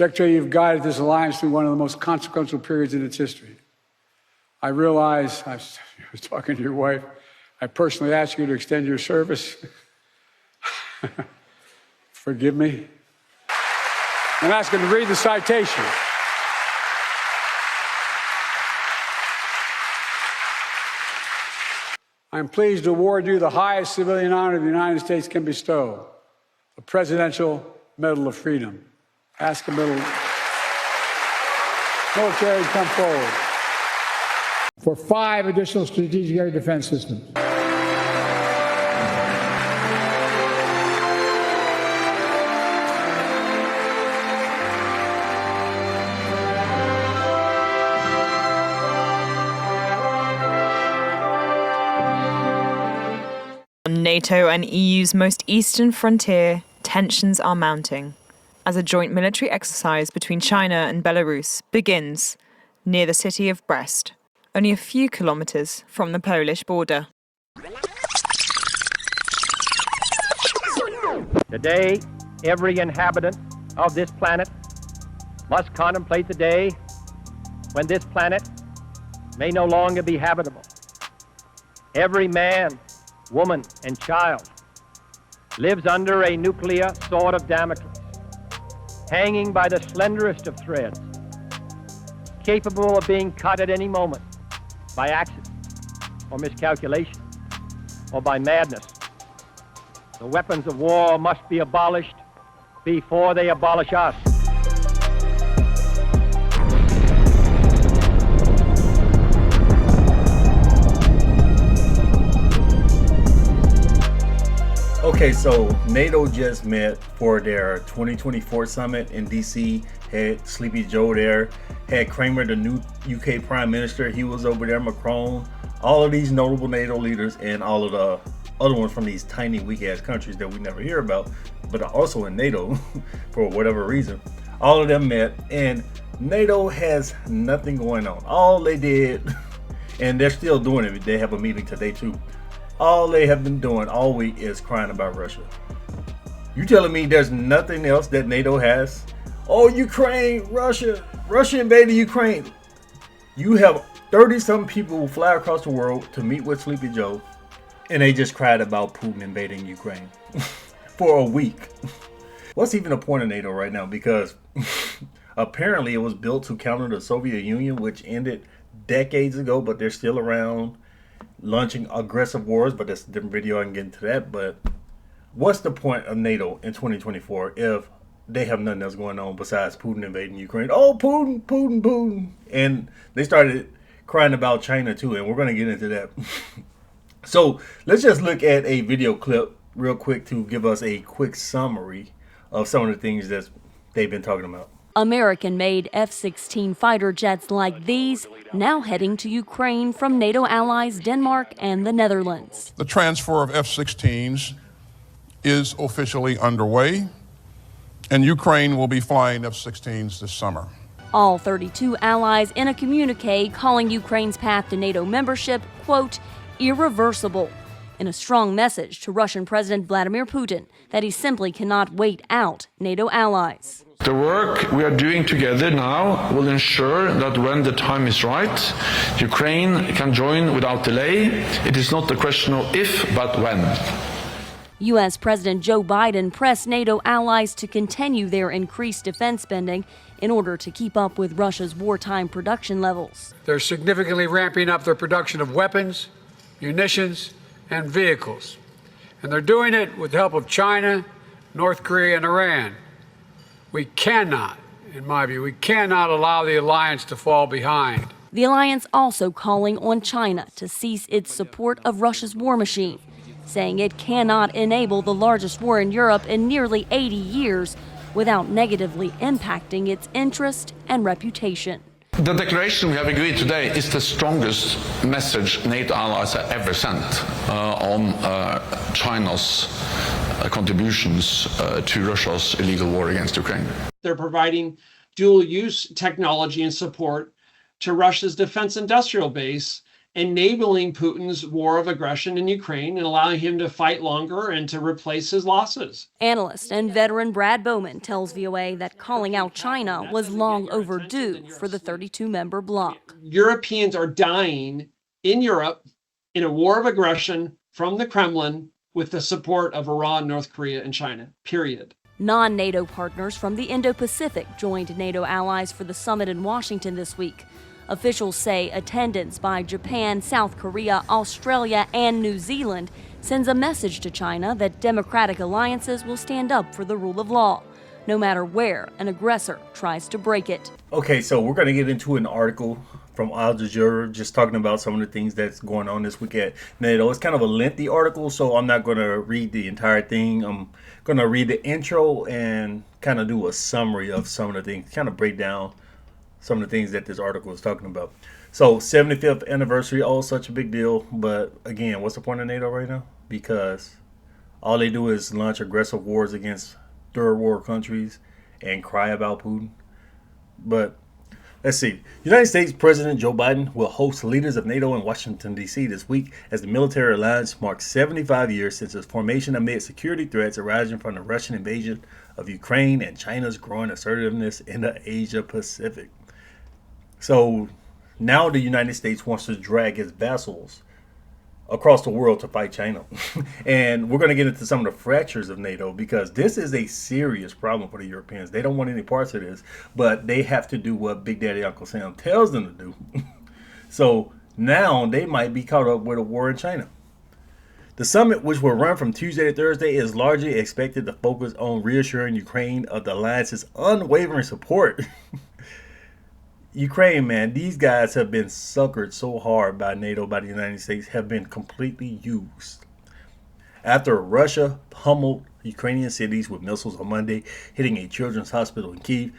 Secretary, you've guided this alliance through one of the most consequential periods in its history. I realize, I was talking to your wife, I personally asked you to extend your service. Forgive me. I'm asking to read the citation. I'm pleased to award you the highest civilian honor the United States can bestow, the Presidential Medal of Freedom. Ask a military to come forward for 5 additional strategic air defense systems. On NATO and EU's most eastern frontier, tensions are mounting as a joint military exercise between China and Belarus begins near the city of Brest, only a few kilometers from the Polish border. Today, every inhabitant of this planet must contemplate the day when this planet may no longer be habitable. Every man, woman, and child lives under a nuclear sword of Damocles, hanging by the slenderest of threads, capable of being cut at any moment by accident or miscalculation or by madness. The weapons of war must be abolished before they abolish us. Okay, so NATO just met for their 2024 summit in DC. Had Sleepy Joe there, had Kramer, the new UK Prime Minister, he was over there, Macron, all of these notable NATO leaders, and all of the other ones from these tiny weak-ass countries that we never hear about, but are also in NATO for whatever reason. All of them met, and NATO has nothing going on. All they did, and they're still doing it, they have a meeting today too. All they have been doing all week is crying about Russia. You telling me there's nothing else that NATO has? Oh, Ukraine, Russia invaded Ukraine. You have 30-some people fly across the world to meet with Sleepy Joe, and they just cried about Putin invading Ukraine for a week. What's even the point of NATO right now? Because apparently it was built to counter the Soviet Union, which ended decades ago, but they're still around, launching aggressive wars, but that's a different video. I can get into that. But what's the point of NATO in 2024 if they have nothing else going on besides Putin invading Ukraine? Oh, Putin. And they started crying about China too, and we're going to get into that. So let's just look at a video clip real quick to give us a quick summary of some of the things that they've been talking about. American-made F-16 fighter jets like these now heading to Ukraine from NATO allies Denmark and the Netherlands. The transfer of F-16s is officially underway, and Ukraine will be flying F-16s this summer. All 32 allies in a communique calling Ukraine's path to NATO membership, quote, irreversible, in a strong message to Russian President Vladimir Putin that he simply cannot wait out NATO allies. The work we are doing together now will ensure that when the time is right, Ukraine can join without delay. It is not a question of if, but when. U.S. President Joe Biden pressed NATO allies to continue their increased defense spending in order to keep up with Russia's wartime production levels. They're significantly ramping up their production of weapons, munitions, and vehicles. And they're doing it with the help of China, North Korea, and Iran. We cannot, in my view, we cannot allow the alliance to fall behind. The alliance also calling on China to cease its support of Russia's war machine, saying it cannot enable the largest war in Europe in nearly 80 years without negatively impacting its interest and reputation. The declaration we have agreed today is the strongest message NATO allies have ever sent on China's contributions to Russia's illegal war against Ukraine. They're providing dual-use technology and support to Russia's defense industrial base enabling Putin's war of aggression in Ukraine and allowing him to fight longer and to replace his losses. Analyst and veteran Brad Bowman tells VOA that calling out China was long overdue for the 32-member bloc. Europeans are dying in Europe in a war of aggression from the Kremlin with the support of Iran, North Korea, and China, period. Non-NATO partners from the Indo-Pacific joined NATO allies for the summit in Washington this week. Officials say attendance by Japan, South Korea, Australia, and New Zealand sends a message to China that democratic alliances will stand up for the rule of law, no matter where an aggressor tries to break it. Okay, so we're going to get into an article from Al Jazeera just talking about some of the things that's going on this week at NATO. It's kind of a lengthy article, so I'm not going to read the entire thing. I'm going to read the intro and kind of do a summary of some of the things, kind of break down some of the things that this article is talking about. So 75th anniversary, oh, such a big deal. But again, what's the point of NATO right now? Because all they do is launch aggressive wars against third world countries and cry about Putin. But let's see. United States President Joe Biden will host leaders of NATO in Washington, D.C. this week as the military alliance marks 75 years since its formation amid security threats arising from the Russian invasion of Ukraine and China's growing assertiveness in the Asia Pacific. So now the United States wants to drag its vassals across the world to fight China. And we're going to get into some of the fractures of NATO because this is a serious problem for the Europeans. They don't want any parts of this, but they have to do what Big Daddy Uncle Sam tells them to do. So now they might be caught up with a war in China. The summit, which will run from Tuesday to Thursday, is largely expected to focus on reassuring Ukraine of the alliance's unwavering support. Ukraine, man, these guys have been suckered so hard by NATO, by the United States, have been completely used. After Russia pummeled Ukrainian cities with missiles on Monday, hitting a children's hospital in Kyiv,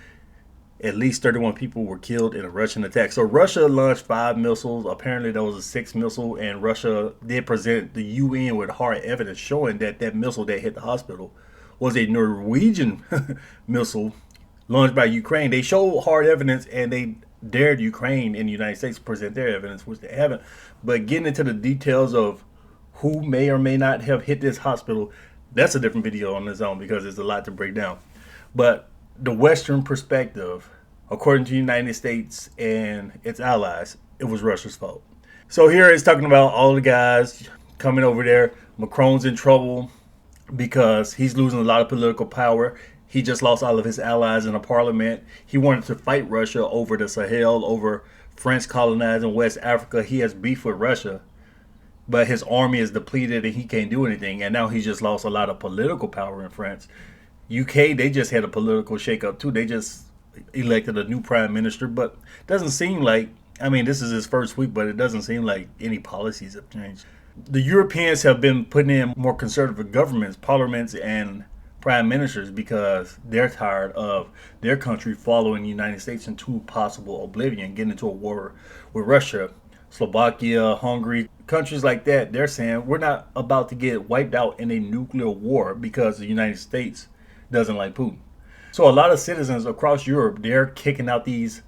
at least 31 people were killed in a Russian attack. So Russia launched 5 missiles. Apparently there was a 6th missile, and Russia did present the UN with hard evidence showing that that missile that hit the hospital was a Norwegian missile launched by Ukraine. They showed hard evidence, and they dared Ukraine and the United States to present their evidence, which they haven't. But getting into the details of who may or may not have hit this hospital, that's a different video on its own because there's a lot to break down. But the Western perspective, according to the United States and its allies, it was Russia's fault. So here it's talking about all the guys coming over there. Macron's in trouble because he's losing a lot of political power. He just lost all of his allies in the parliament. He wanted to fight Russia over the Sahel, over French colonizing West Africa. He has beef with Russia, but his army is depleted and he can't do anything. And now he's just lost a lot of political power in France. UK, they just had a political shakeup too. They just elected a new prime minister, but it doesn't seem like, I mean, this is his first week, but it doesn't seem like any policies have changed. The Europeans have been putting in more conservative governments, parliaments, and prime ministers because they're tired of their country following the United States into possible oblivion, getting into a war with Russia. Slovakia, Hungary, countries like that, they're saying we're not about to get wiped out in a nuclear war because the United States doesn't like Putin. So a lot of citizens across Europe, they're kicking out these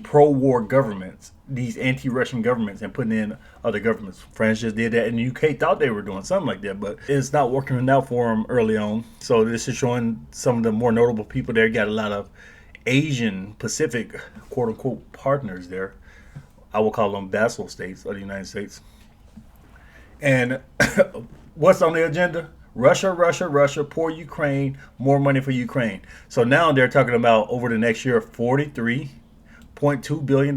pro-war governments, these anti-Russian governments, and putting in other governments. France just did that, and the UK thought they were doing something like that, but it's not working out for them early on. So this is showing some of the more notable people there. Got a lot of Asian Pacific, quote-unquote, partners there. I will call them vassal states of the United States. And what's on the agenda? Russia, Russia, Russia, poor Ukraine, more money for Ukraine. So now they're talking about over the next year, $43.2 billion.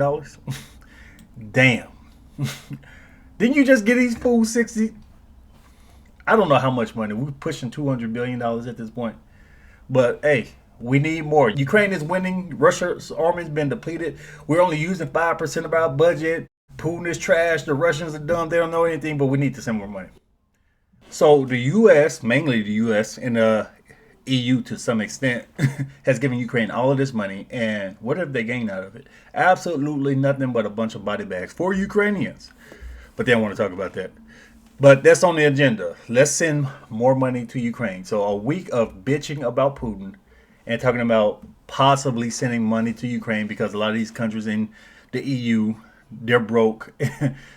Damn. Didn't you just get these fools 60? I don't know how much money. We're pushing $200 billion at this point. But hey, we need more. Ukraine is winning. Russia's army's been depleted. We're only using 5% of our budget. Putin is trash. The Russians are dumb. They don't know anything, but we need to send more money. So the U.S., mainly the U.S. and the EU to some extent, has given Ukraine all of this money. And what have they gained out of it? Absolutely nothing but a bunch of body bags for Ukrainians. But they don't want to talk about that. But that's on the agenda. Let's send more money to Ukraine. So a week of bitching about Putin and talking about possibly sending money to Ukraine because a lot of these countries in the EU, They're broke.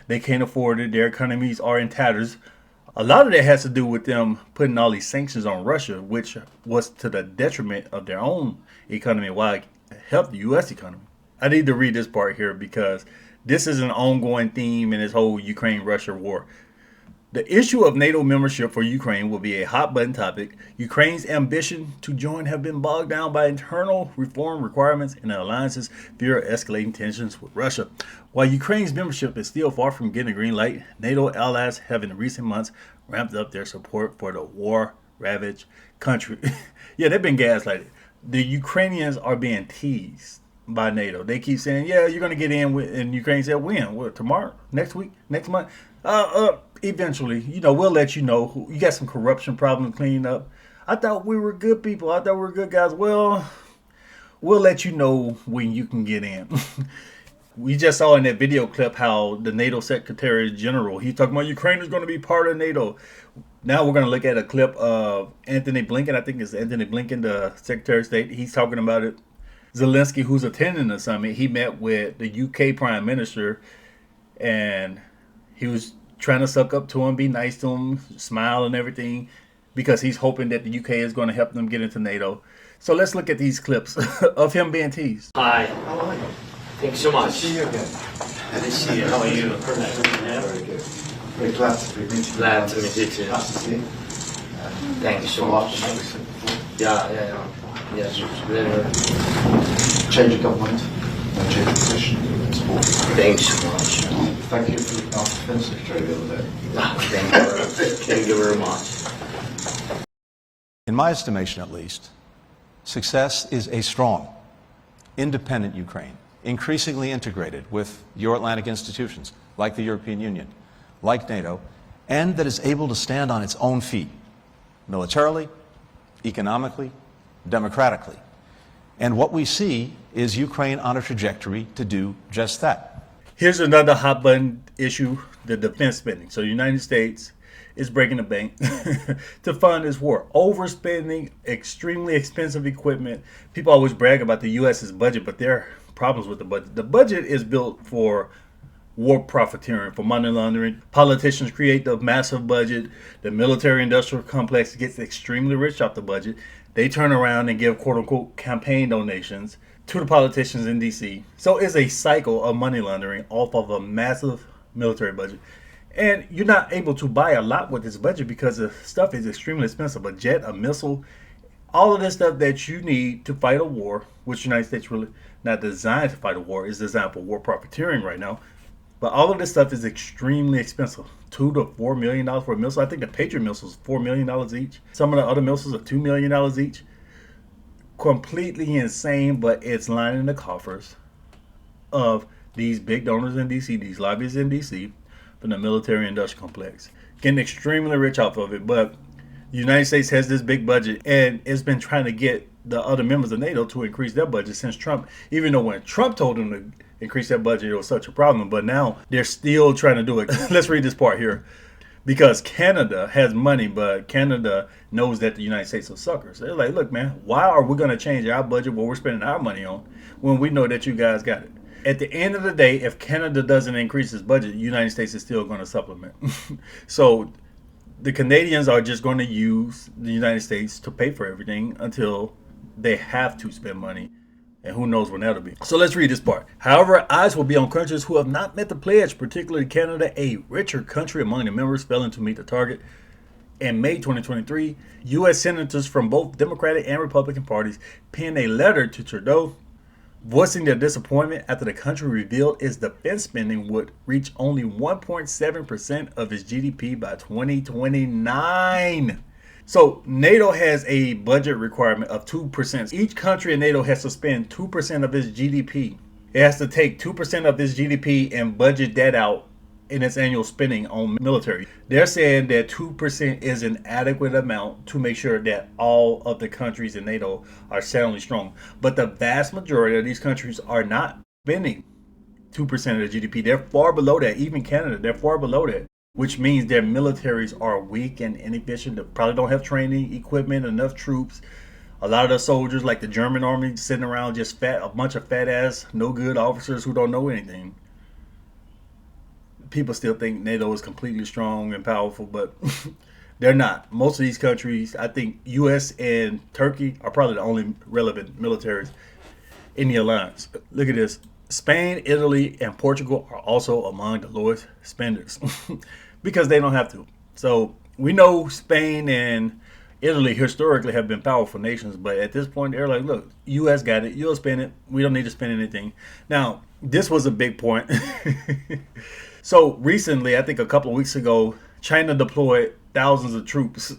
They can't afford it. Their economies are in tatters. A lot of that has to do with them putting all these sanctions on Russia, which was to the detriment of their own economy while it helped the U.S. economy. I need to read this part here because this is an ongoing theme in this whole Ukraine-Russia war. The issue of NATO membership for Ukraine will be a hot button topic. Ukraine's ambition to join have been bogged down by internal reform requirements and the alliance's fear of escalating tensions with Russia. While Ukraine's membership is still far from getting a green light, NATO allies have in recent months ramped up their support for the war-ravaged country. Yeah, they've been gaslighted. The Ukrainians are being teased by NATO. They keep saying, yeah, you're going to get in with, and Ukraine said, when? What, tomorrow? Next week? Next month? Eventually, we'll let you know. You got some corruption problems cleaned up. I thought we were good people. I thought we were good guys. Well, we'll let you know when you can get in. We just saw in that video clip how the NATO Secretary General, he's talking about Ukraine is going to be part of NATO. Now we're going to look at a clip of Anthony Blinken. I think it's Anthony Blinken, the Secretary of State. He's talking about it. Zelensky, who's attending the summit, he met with the UK Prime Minister, and he was trying to suck up to him, be nice to him, smile and everything, because he's hoping that the UK is going to help them get into NATO. So let's look at these clips of him being teased. Hi. How are you? Thanks so much. See you again. Good to see you. How are you? Very good. Very glad to be meeting you. Glad to meet you too. Nice to see you. Thank you so much. Yeah. Yes, very. Change of government, no change of position, support. Thanks so much. Thank you for looking after Defence Secretary the other day. Thank you very much. In my estimation, at least, success is a strong, independent Ukraine, increasingly integrated with Euro-Atlantic institutions like the European Union, like NATO, and that is able to stand on its own feet, militarily, economically, democratically. And what we see is Ukraine on a trajectory to do just that. Here's another hot button issue, the defense spending. So the United States is breaking the bank to fund this war. Overspending, extremely expensive equipment. People always brag about the U.S.'s budget, but there are problems with the budget. The budget is built for war profiteering, for money laundering. Politicians create the massive budget. The military-industrial complex gets extremely rich off the budget. They turn around and give quote-unquote campaign donations to the politicians in D.C. So it's a cycle of money laundering off of a massive military budget. And you're not able to buy a lot with this budget because the stuff is extremely expensive. A jet, a missile, all of this stuff that you need to fight a war, which the United States really not designed to fight a war, is designed for war profiteering right now. But all of this stuff is extremely expensive. $2 to $4 million for a missile. I think the Patriot missiles $4 million each. Some of the other missiles are $2 million each. Completely insane, but it's lining the coffers of these big donors in D.C., these lobbyists in D.C., from the military-industrial complex. Getting extremely rich off of it, but the United States has this big budget, and it's been trying to get the other members of NATO to increase their budget since Trump, even though when Trump told them to increase their budget, it was such a problem, but now they're still trying to do it. Let's read this part here. Because Canada has money, but Canada knows that the United States are suckers. They're like, look, man, why are we going to change our budget, what we're spending our money on, when we know that you guys got it? At the end of the day, if Canada doesn't increase its budget, the United States is still going to supplement. So the Canadians are just going to use the United States to pay for everything until they have to spend money. And who knows when that'll be. So let's read this part. However, eyes will be on countries who have not met the pledge, particularly Canada, a richer country among the members, failing to meet the target. In May 2023, U.S. senators from both Democratic and Republican parties penned a letter to Trudeau voicing their disappointment after the country revealed its defense spending would reach only 1.7% of its GDP by 2029. So NATO has a budget requirement of 2%. Each country in NATO has to spend 2% of its GDP. It has to take 2% of its GDP and budget that out in its annual spending on military. They're saying that 2% is an adequate amount to make sure that all of the countries in NATO are soundly strong. But the vast majority of these countries are not spending 2% of the GDP. They're far below that. Even Canada, they're far below that. Which means their militaries are weak and inefficient. They probably don't have training, equipment, enough troops. A lot of the soldiers, like the German army, sitting around just fat, a bunch of fat ass, no good officers who don't know anything. people still think NATO is completely strong and powerful, but they're not. Most of these countries, I think U.S. and Turkey are probably the only relevant militaries in the alliance. Look at this. Spain, Italy, and Portugal are also among the lowest spenders because they don't have to. So we know Spain and Italy historically have been powerful nations, but at this point they're like, look, U.S. got it. You'll spend it. We don't need to spend anything. Now, this was a big point. So recently, I think a couple of weeks ago, China deployed thousands of troops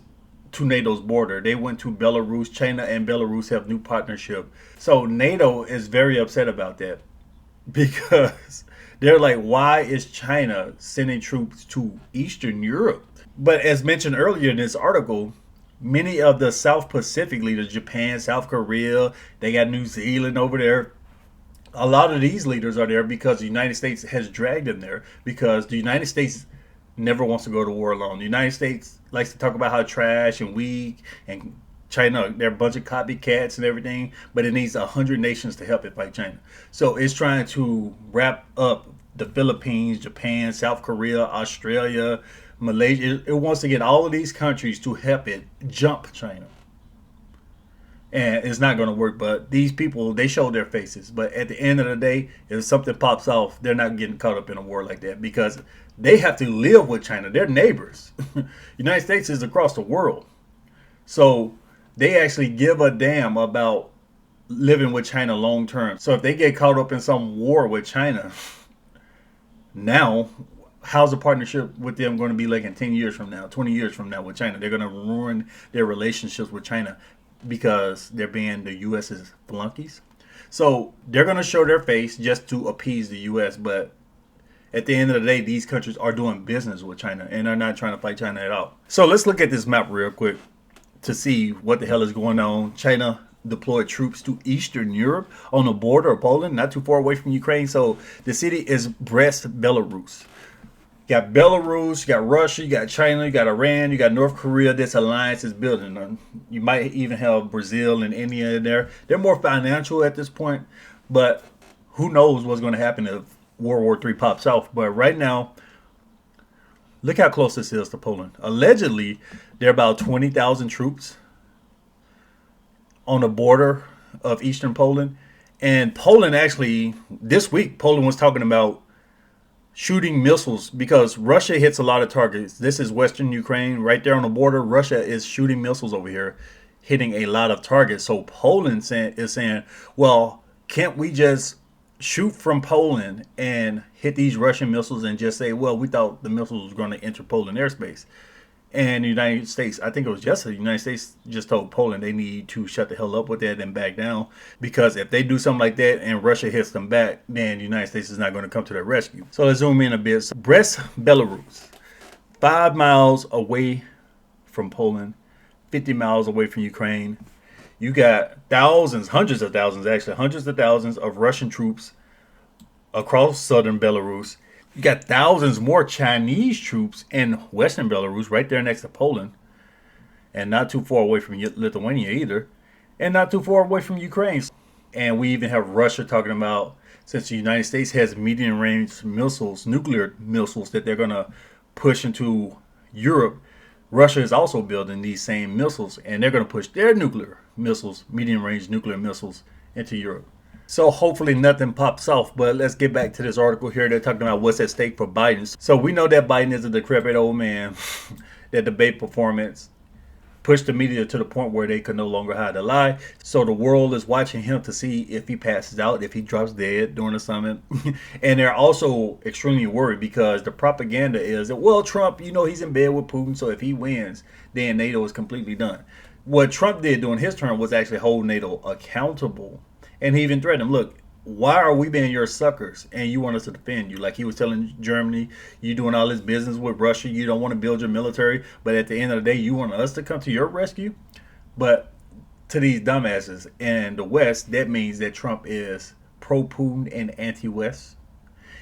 to NATO's border. They went to Belarus. China and Belarus have new partnership. So NATO is very upset about that because they're like, why is China sending troops to Eastern Europe? But as mentioned earlier in this article, many of the South Pacific leaders, Japan, South Korea, they got New Zealand over there. A lot of these leaders are there because the United States has dragged them there, because the United States never wants to go to war alone. The United States likes to talk about how trash and weak, and China, they're a bunch of copycats and everything, but it needs 100 nations to help it fight China. So it's trying to wrap up the Philippines, Japan, South Korea, Australia, Malaysia. It wants to get all of these countries to help it jump China. And it's not going to work, but these people, they show their faces. But at the end of the day, if something pops off, they're not getting caught up in a war like that because they have to live with China. They're neighbors. United States is across the world. So they actually give a damn about living with China long term. So if they get caught up in some war with China, now, how's the partnership with them going to be like in 10 years from now, 20 years from now with China? They're going to ruin their relationships with China because they're being the U.S.'s flunkies. So they're going to show their face just to appease the U.S. But at the end of the day, these countries are doing business with China and they're not trying to fight China at all. So let's look at this map real quick to see what the hell is going on. China deployed troops to Eastern Europe on the border of Poland, not too far away from Ukraine. So the city is Brest, Belarus. You got Belarus, you got Russia, you got China, you got Iran, you got North Korea. This alliance is building. You might even have Brazil and India in there. They're more financial at this point, but who knows what's going to happen if World War III pops off. But right now, look how close this is to Poland. Allegedly, there are about 20,000 troops on the border of Eastern Poland. And Poland actually, this week, Poland was talking about shooting missiles because Russia hits a lot of targets. This is Western Ukraine right there on the border. Russia is shooting missiles over here, hitting a lot of targets. So Poland is saying, well, can't we just shoot from Poland and hit these Russian missiles and just say, well, we thought the missiles were going to enter Poland airspace. And the United States, I think it was yesterday, the United States just told Poland they need to shut the hell up with that and back down. Because if they do something like that and Russia hits them back, then the United States is not going to come to their rescue. So let's zoom in a bit. So Brest, Belarus, 5 miles away from Poland, 50 miles away from Ukraine. You got thousands, hundreds of thousands actually, hundreds of thousands of Russian troops across southern Belarus. You got thousands more Chinese troops in western Belarus, right there next to Poland, and not too far away from Lithuania either, and not too far away from Ukraine. And we even have Russia talking about, since the United States has medium-range missiles, nuclear missiles that they're going to push into Europe, Russia is also building these same missiles, and they're going to push their nuclear missiles, medium-range nuclear missiles, into Europe. So hopefully nothing pops off, but let's get back to this article here. They're talking about what's at stake for Biden. So we know that Biden is a decrepit old man. That debate performance pushed the media to the point where they could no longer hide a lie. So the world is watching him to see if he passes out, if he drops dead during the summit. And they're also extremely worried because the propaganda is that, well, Trump, you know, he's in bed with Putin, so if he wins, then NATO is completely done. What Trump did during his term was actually hold NATO accountable. And he even threatened him, look, why are we being your suckers and you want us to defend you? Like he was telling Germany, you doing all this business with Russia, you don't want to build your military, but at the end of the day, you want us to come to your rescue? But to these dumbasses in the West, that means that Trump is pro-Putin and anti-West.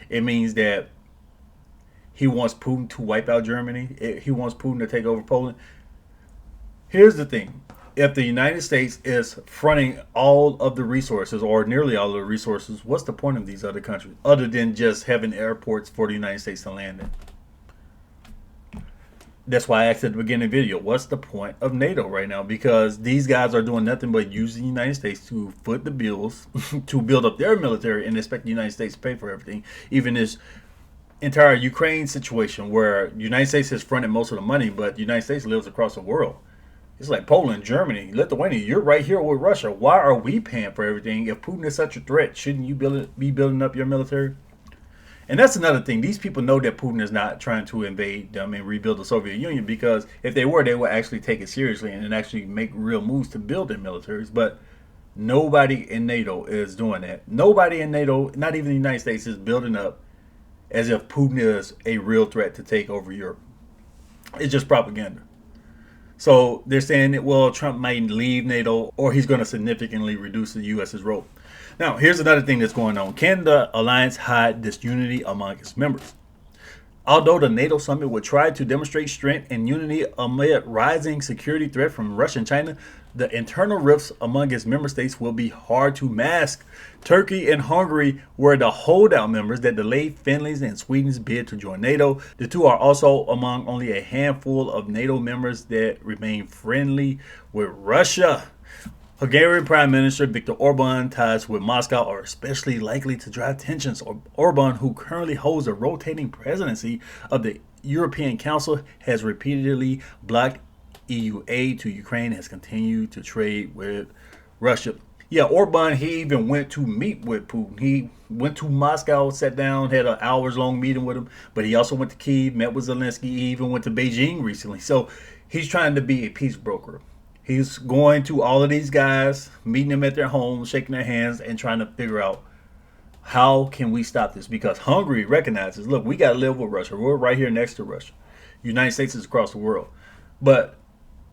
It means that he wants Putin to wipe out Germany. He wants Putin to take over Poland. Here's the thing. if the United States is fronting all of the resources, or nearly all of the resources, what's the point of these other countries other than just having airports for the United States to land in? That's why I asked at the beginning of the video, what's the point of NATO right now? Because these guys are doing nothing but using the United States to foot the bills to build up their military and expect the United States to pay for everything. Even this entire Ukraine situation where the United States has fronted most of the money, but the United States lives across the world. It's like Poland, Germany, Lithuania. You're right here with Russia. Why are we paying for everything? If Putin is such a threat, shouldn't you be building up your military? And that's another thing. These people know that Putin is not trying to invade them and rebuild the Soviet Union, because if they were, they would actually take it seriously and actually make real moves to build their militaries. But nobody in NATO is doing that. Nobody in NATO, not even the United States, is building up as if Putin is a real threat to take over Europe. It's just propaganda. So they're saying that, well, Trump might leave NATO, or he's going to significantly reduce the U.S.'s role. Now, here's another thing that's going on. Can the alliance hide disunity among its members? Although the NATO summit would try to demonstrate strength and unity amid rising security threat from Russia and China, the internal rifts among its member states will be hard to mask. Turkey and Hungary were the holdout members that delayed Finland's and Sweden's bid to join NATO. The two are also among only a handful of NATO members that remain friendly with Russia. Hungarian Prime Minister Viktor Orban ties with Moscow are especially likely to drive tensions. Orban, who currently holds a rotating presidency of the European Council, has repeatedly blocked EU aid to Ukraine, has continued to trade with Russia. Yeah, Orban, he even went to meet with Putin. He went to Moscow, sat down, had an hours-long meeting with him, but he also went to Kyiv, met with Zelensky, he even went to Beijing recently. So he's trying to be a peace broker. He's going to all of these guys, meeting them at their homes, shaking their hands, and trying to figure out how can we stop this? Because Hungary recognizes, look, we got to live with Russia. We're right here next to Russia. United States is across the world. But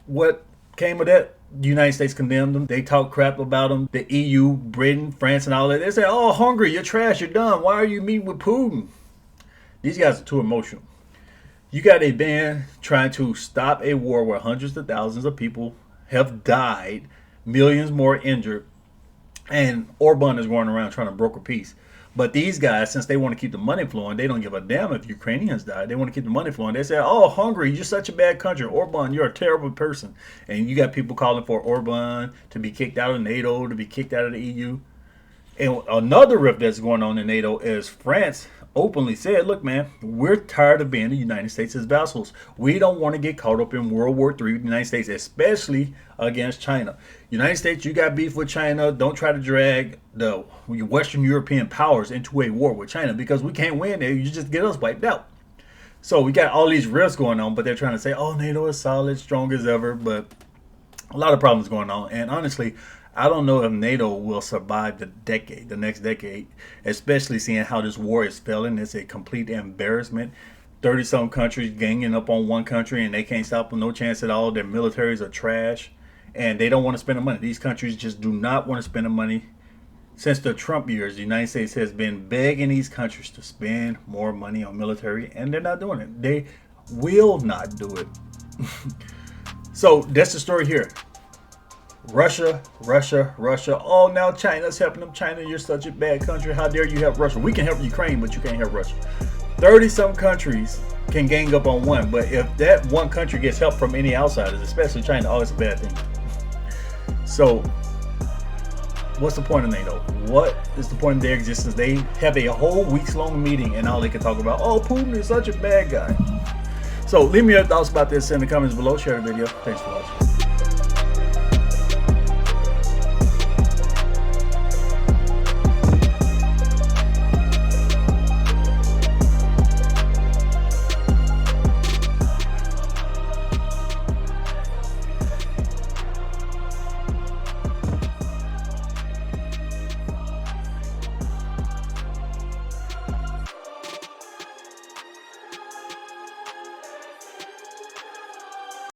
what came of that? The United States condemned them. They talked crap about them. The EU, Britain, France, and all that. They said, oh, Hungary, you're trash. You're done. Why are you meeting with Putin? These guys are too emotional. You got a band trying to stop a war where hundreds of thousands of people have died, millions more injured, and Orban is going around trying to broker peace. But these guys, since they want to keep the money flowing, they don't give a damn if Ukrainians die. They want to keep the money flowing. They say, oh, Hungary, you're such a bad country. Orban, you're a terrible person. And you got people calling for Orban to be kicked out of NATO, to be kicked out of the EU. And another rift that's going on in NATO is France openly said, look, man, we're tired of being the United States' vassals. We don't want to get caught up in World War III with the United States, especially against China. United States, you got beef with China. Don't try to drag the Western European powers into a war with China, because we can't win there. You just get us wiped out. So we got all these rifts going on, but they're trying to say, oh, NATO is solid, strong as ever. But a lot of problems going on. And honestly, I don't know if NATO will survive the next decade, especially seeing how this war is failing. It's a complete embarrassment. 30-some countries ganging up on one country, and they can't stop them, no chance at all. Their militaries are trash, and they don't want to spend the money. These countries just do not want to spend the money. Since the Trump years, the United States has been begging these countries to spend more money on military, and they're not doing it. They will not do it. So that's the story here. Russia, Russia, Russia. Oh, now China's helping them. China, you're such a bad country. How dare you help Russia? We can help Ukraine, but you can't help Russia. 30-some countries can gang up on one, but if that one country gets help from any outsiders, especially China, oh, it's a bad thing. So, what's the point of NATO? What is the point of their existence? They have a whole weeks-long meeting, and all they can talk about, oh, Putin is such a bad guy. So, leave me your thoughts about this in the comments below. Share the video. Thanks for watching.